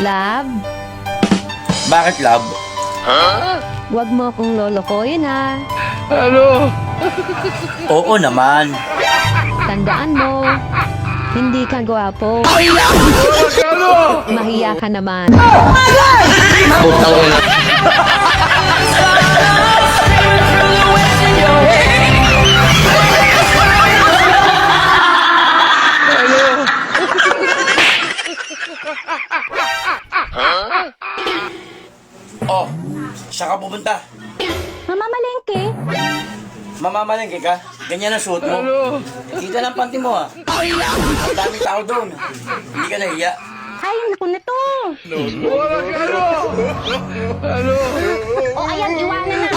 Love, Bakit, love? wag mo akong lolokoyin ha. Oo naman. Tandaan mo, hindi ka gwapo. Mahiya ka naman. Oh, saan ka pupunta? Mamamalengke. Mamamalengke ka? Ganyan ang suot mo. Kita ng panty mo, ah. Ang daming tao doon. Hindi ka nahiya. Ay, naku na to. O ayan, iwanan na.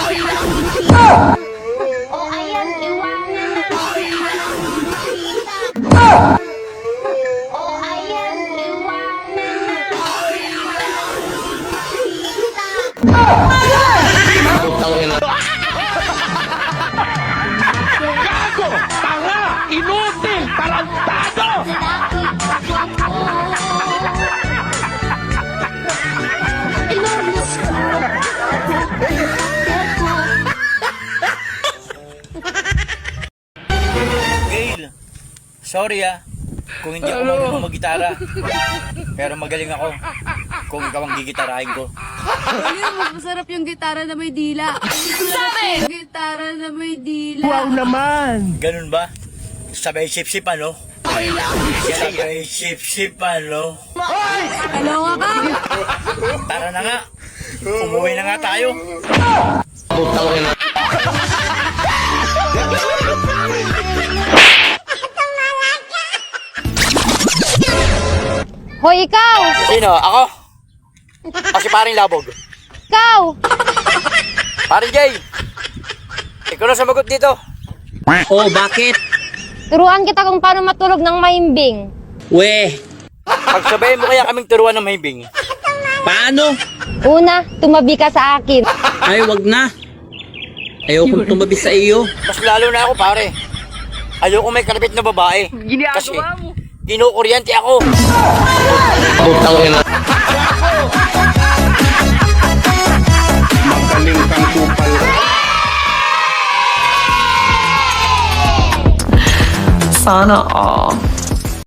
O ayan, iwanan na. O ayan, iwanan na. Tanga! Inutil! Tarantado! Gail, sorry kung hindi ako marunong mag-gitara. Pero magaling ako kung ikaw ang gigitarahin ko. Ayun, mas masarap yung gitara na may dila. Sabi! Gitara na may dila. Wow naman! Ganun ba? Sabay sip-sip, ano? Sabay sip-sip, ano? Ano ka? Tara na nga. Umuwi na nga tayo. Hoy, ikaw! Sino? Ako? O si paring labog? Ikaw! Paring Jay! Ikaw na sumagot dito. Oh, bakit? Turuan kita kung paano matulog ng mahimbing. We, Pagsabayin mo kaya kaming turuan ng mahibing. paano? Una, tumabi ka sa akin. Ay, wag na. Ayokong tumabi sa iyo. Mas lalo na ako, pare. Ayoko may kalapit na babae. Kasi kinukuryente ako. Magaling kang kupal. Sana all.